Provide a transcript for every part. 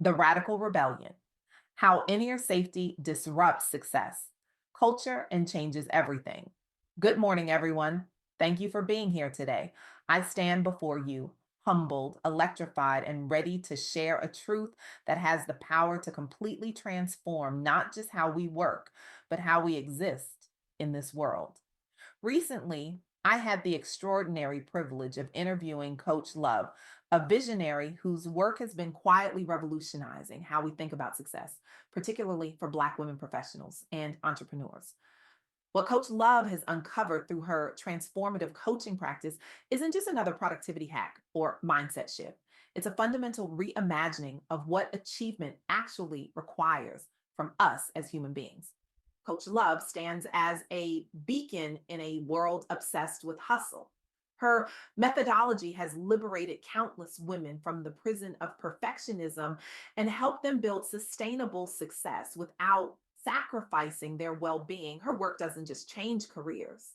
The Radical Rebellion: How Inner Safety Disrupts Success, Culture, and Changes Everything. Good morning, everyone. Thank you for being here today. I stand before you, humbled, electrified, and ready to share a truth that has the power to completely transform not just how we work, but how we exist in this world. Recently, I had the extraordinary privilege of interviewing Coach Love, a visionary whose work has been quietly revolutionizing how we think about success, particularly for Black women professionals and entrepreneurs. What Coach Love has uncovered through her transformative coaching practice isn't just another productivity hack or mindset shift. It's a fundamental reimagining of what achievement actually requires from us as human beings. Coach Love stands as a beacon in a world obsessed with hustle. Her methodology has liberated countless women from the prison of perfectionism and helped them build sustainable success without sacrificing their well being. Her work doesn't just change careers,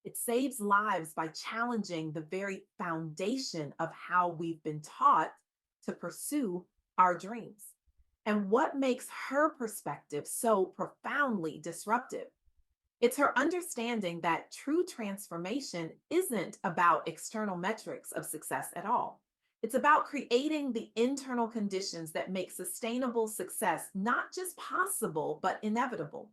it saves lives by challenging the very foundation of how we've been taught to pursue our dreams. And what makes her perspective so profoundly disruptive? It's her understanding that true transformation isn't about external metrics of success at all. It's about creating the internal conditions that make sustainable success not just possible, but inevitable.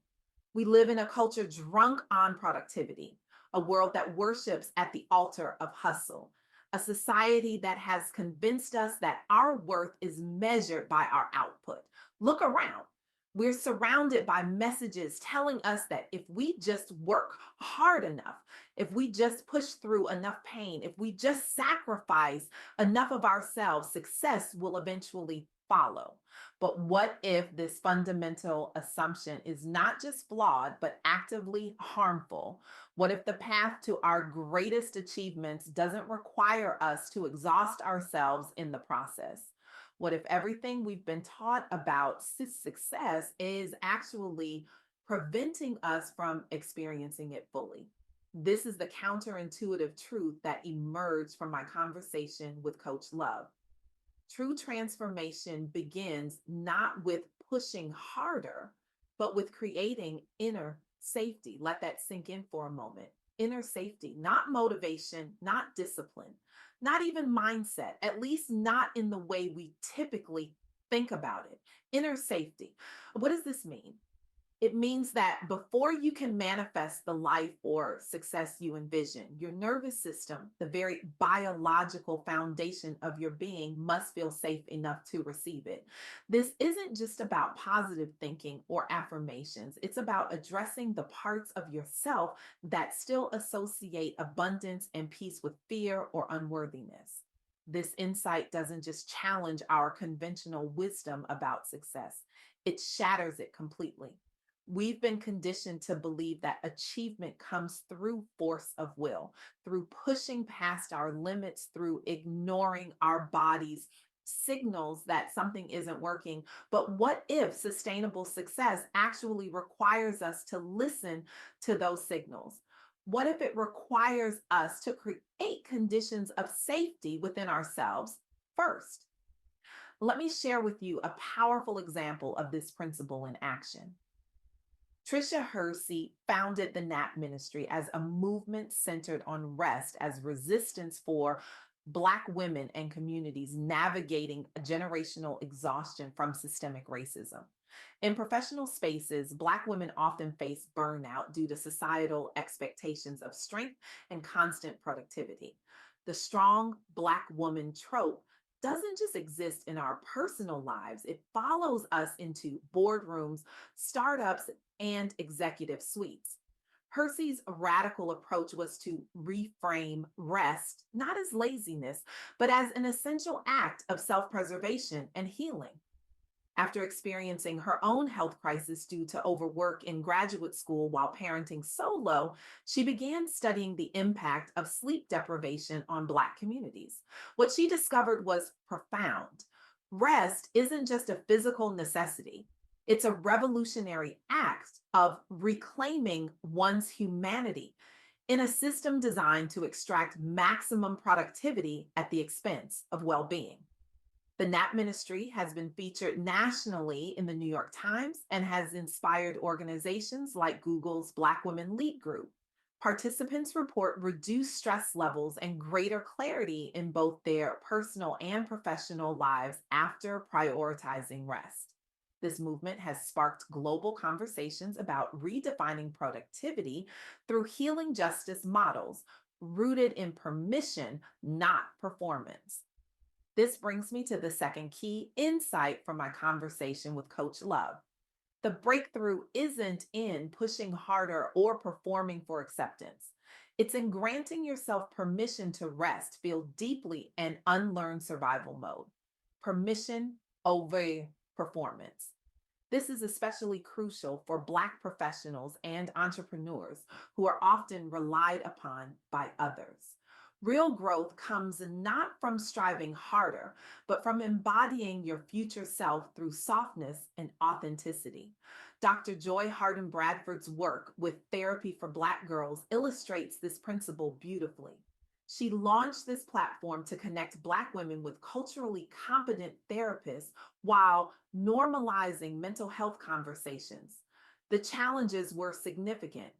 We live in a culture drunk on productivity, a world that worships at the altar of hustle, a society that has convinced us that our worth is measured by our output. Look around. We're surrounded by messages telling us that if we just work hard enough, if we just push through enough pain, if we just sacrifice enough of ourselves, success will eventually follow. But what if this fundamental assumption is not just flawed, but actively harmful? What if the path to our greatest achievements doesn't require us to exhaust ourselves in the process? What if everything we've been taught about success is actually preventing us from experiencing it fully? This is the counterintuitive truth that emerged from my conversation with Coach Love. True transformation begins not with pushing harder, but with creating inner safety. Let that sink in for a moment. Inner safety, not motivation, not discipline, not even mindset, at least not in the way we typically think about it. Inner safety. What does this mean? It means that before you can manifest the life or success you envision, your nervous system, the very biological foundation of your being, must feel safe enough to receive it. This isn't just about positive thinking or affirmations, it's about addressing the parts of yourself that still associate abundance and peace with fear or unworthiness. This insight doesn't just challenge our conventional wisdom about success, it shatters it completely. We've been conditioned to believe that achievement comes through force of will, through pushing past our limits, through ignoring our body's signals that something isn't working. But what if sustainable success actually requires us to listen to those signals? What if it requires us to create conditions of safety within ourselves first? Let me share with you a powerful example of this principle in action. Trisha Hersey founded the NAP ministry as a movement centered on rest as resistance for Black women and communities navigating generational exhaustion from systemic racism. In professional spaces, Black women often face burnout due to societal expectations of strength and constant productivity. The strong Black woman trope doesn't just exist in our personal lives, it follows us into boardrooms, startups, and executive suites. Hersey's radical approach was to reframe rest not as laziness, but as an essential act of self preservation and healing. After experiencing her own health crisis due to overwork in graduate school while parenting solo, she began studying the impact of sleep deprivation on Black communities. What she discovered was profound. Rest isn't just a physical necessity, it's a revolutionary act of reclaiming one's humanity in a system designed to extract maximum productivity at the expense of well being. The NAP ministry has been featured nationally in the New York Times and has inspired organizations like Google's Black Women Lead Group. Participants report reduced stress levels and greater clarity in both their personal and professional lives after prioritizing rest. This movement has sparked global conversations about redefining productivity through healing justice models rooted in permission, not performance. This brings me to the second key insight from my conversation with Coach Love. The breakthrough isn't in pushing harder or performing for acceptance. It's in granting yourself permission to rest, feel deeply, and unlearn survival mode. Permission over performance. This is especially crucial for Black professionals and entrepreneurs who are often relied upon by others. Real growth comes not from striving harder, but from embodying your future self through softness and authenticity. Dr. Joy Harden Bradford's work with Therapy for Black Girls illustrates this principle beautifully. She launched this platform to connect Black women with culturally competent therapists while normalizing mental health conversations. The challenges were significant.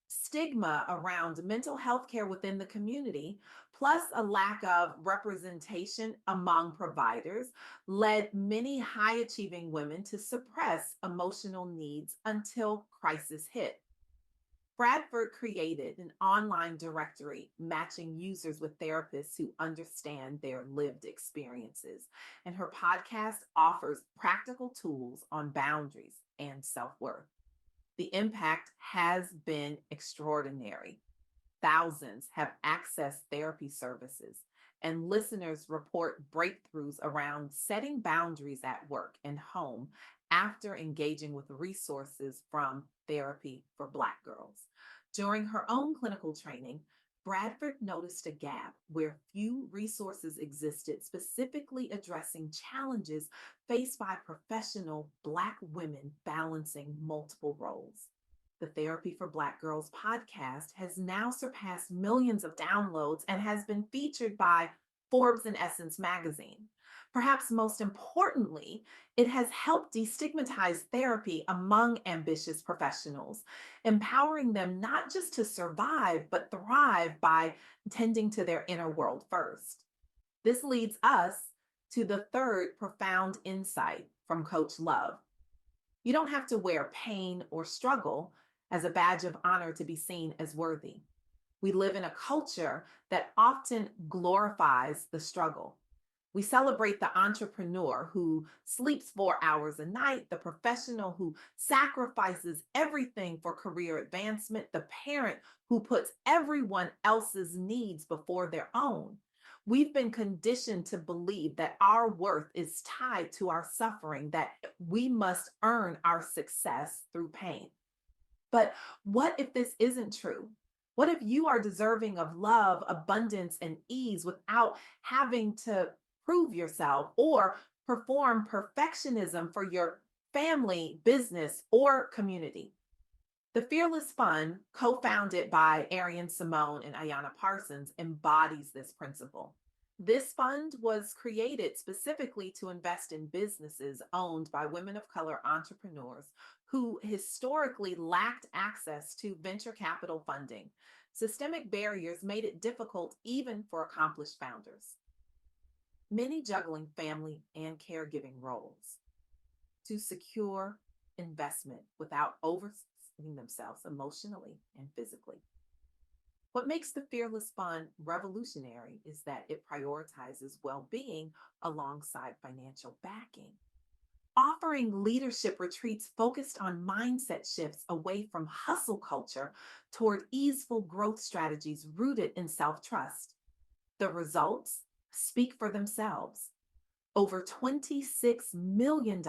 Stigma around mental health care within the community, plus a lack of representation among providers, led many high achieving women to suppress emotional needs until crisis hit. Bradford created an online directory matching users with therapists who understand their lived experiences. And her podcast offers practical tools on boundaries and self worth. The impact has been extraordinary. Thousands have accessed therapy services, and listeners report breakthroughs around setting boundaries at work and home after engaging with resources from Therapy for Black Girls. During her own clinical training, Bradford noticed a gap where few resources existed specifically addressing challenges faced by professional Black women balancing multiple roles. The Therapy for Black Girls podcast has now surpassed millions of downloads and has been featured by Forbes and Essence magazine. Perhaps most importantly, it has helped destigmatize therapy among ambitious professionals, empowering them not just to survive, but thrive by tending to their inner world first. This leads us to the third profound insight from Coach Love. You don't have to wear pain or struggle as a badge of honor to be seen as worthy. We live in a culture that often glorifies the struggle. We celebrate the entrepreneur who sleeps 4 hours a night, the professional who sacrifices everything for career advancement, the parent who puts everyone else's needs before their own. We've been conditioned to believe that our worth is tied to our suffering, that we must earn our success through pain. But what if this isn't true? What if you are deserving of love, abundance, and ease without having to prove yourself or perform perfectionism for your family, business, or community? The Fearless Fund, co founded by Arian Simone and Ayanna Parsons, embodies this principle. This fund was created specifically to invest in businesses owned by women of color entrepreneurs who historically lacked access to venture capital funding. Systemic barriers made it difficult even for accomplished founders, many juggling family and caregiving roles to secure investment without overstating themselves emotionally and physically. What makes the Fearless Fund revolutionary is that it prioritizes well being alongside financial backing, offering leadership retreats focused on mindset shifts away from hustle culture toward easeful growth strategies rooted in self trust. The results speak for themselves. Over $26 million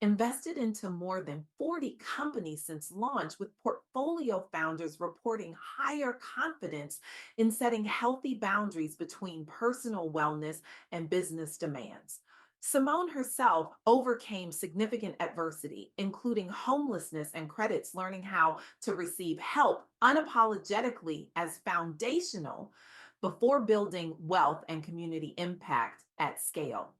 invested into more than 40 companies since launch, with portfolio founders reporting higher confidence in setting healthy boundaries between personal wellness and business demands. Simone herself overcame significant adversity, including homelessness and credits, learning how to receive help unapologetically as foundational before building wealth and community impact at scale.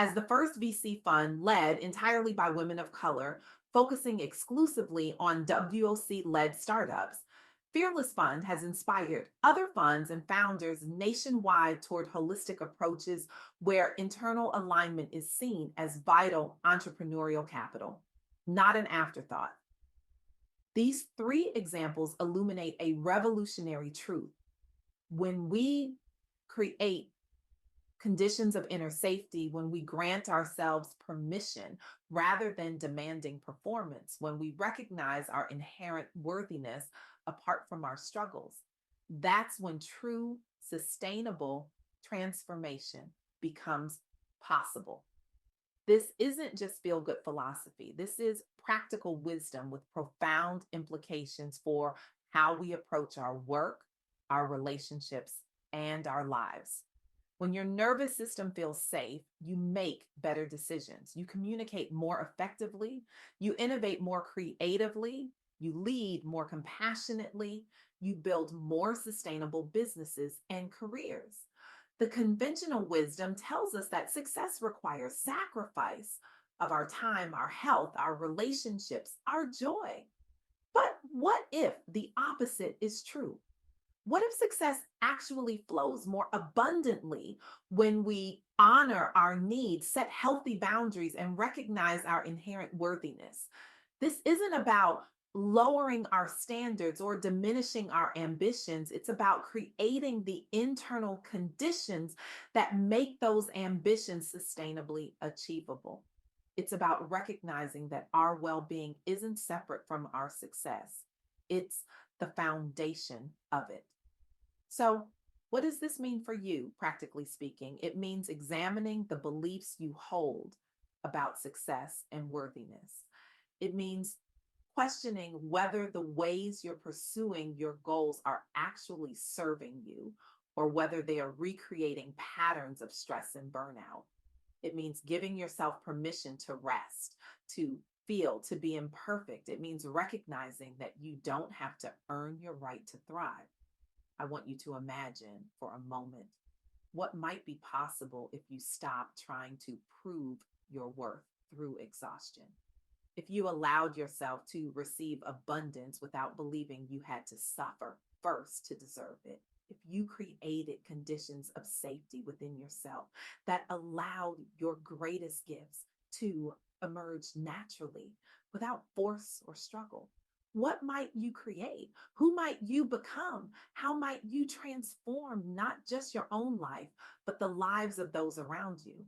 as the first VC fund led entirely by women of color, focusing exclusively on WOC led startups. Fearless Fund has inspired other funds and founders nationwide toward holistic approaches where internal alignment is seen as vital entrepreneurial capital, not an afterthought. These three examples illuminate a revolutionary truth. When we create conditions of inner safety, when we grant ourselves permission rather than demanding performance, when we recognize our inherent worthiness apart from our struggles, that's when true, sustainable transformation becomes possible. This isn't just feel good philosophy. This is practical wisdom with profound implications for how we approach our work, our relationships, and our lives. When your nervous system feels safe, you make better decisions. You communicate more effectively. You innovate more creatively. You lead more compassionately. You build more sustainable businesses and careers. The conventional wisdom tells us that success requires sacrifice of our time, our health, our relationships, our joy. But what if the opposite is true? What if success actually flows more abundantly when we honor our needs, set healthy boundaries, and recognize our inherent worthiness? This isn't about lowering our standards or diminishing our ambitions. It's about creating the internal conditions that make those ambitions sustainably achievable. It's about recognizing that our well being isn't separate from our success, it's the foundation of it. So, what does this mean for you, practically speaking? It means examining the beliefs you hold about success and worthiness. It means questioning whether the ways you're pursuing your goals are actually serving you or whether they are recreating patterns of stress and burnout. It means giving yourself permission to rest, to feel, to be imperfect. It means recognizing that you don't have to earn your right to thrive. I want you to imagine for a moment what might be possible if you stop trying to prove your worth through exhaustion. If you allowed yourself to receive abundance without believing you had to suffer first to deserve it, if you created conditions of safety within yourself that allowed your greatest gifts to emerge naturally without force or struggle, what might you create? Who might you become? How might you transform not just your own life, but the lives of those around you?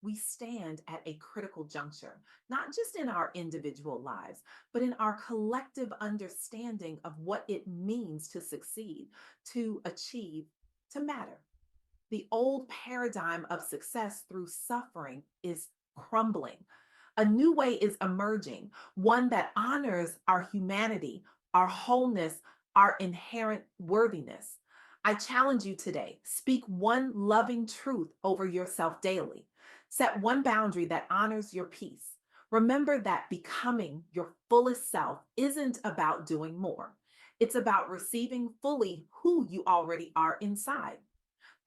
We stand at a critical juncture, not just in our individual lives, but in our collective understanding of what it means to succeed, to achieve, to matter. The old paradigm of success through suffering is crumbling. A new way is emerging, one that honors our humanity, our wholeness, our inherent worthiness. I challenge you today, speak one loving truth over yourself daily. Set one boundary that honors your peace. Remember that becoming your fullest self isn't about doing more. It's about receiving fully who you already are inside.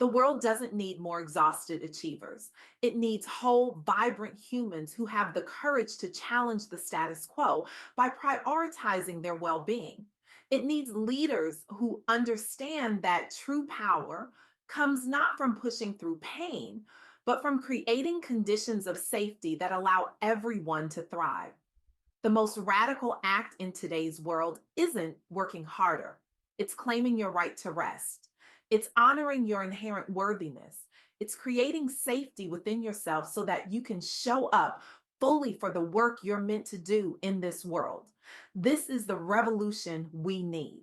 The world doesn't need more exhausted achievers. It needs whole, vibrant humans who have the courage to challenge the status quo by prioritizing their well being. It needs leaders who understand that true power comes not from pushing through pain, but from creating conditions of safety that allow everyone to thrive. The most radical act in today's world isn't working harder, it's claiming your right to rest. It's honoring your inherent worthiness. It's creating safety within yourself so that you can show up fully for the work you're meant to do in this world. This is the revolution we need.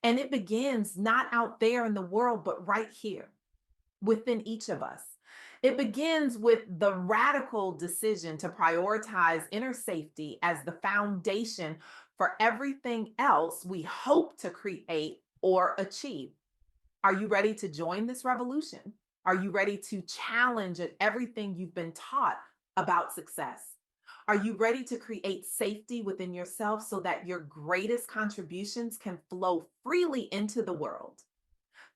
And it begins not out there in the world, but right here within each of us. It begins with the radical decision to prioritize inner safety as the foundation for everything else we hope to create or achieve. Are you ready to join this revolution? Are you ready to challenge at everything you've been taught about success? Are you ready to create safety within yourself so that your greatest contributions can flow freely into the world?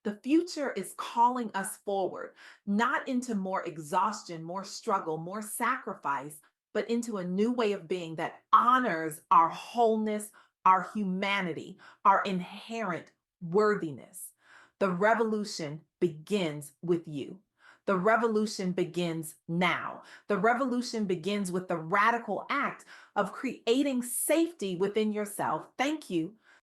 The future is calling us forward, not into more exhaustion, more struggle, more sacrifice, but into a new way of being that honors our wholeness, our humanity, our inherent worthiness. The revolution begins with you. The revolution begins now. The revolution begins with the radical act of creating safety within yourself. Thank you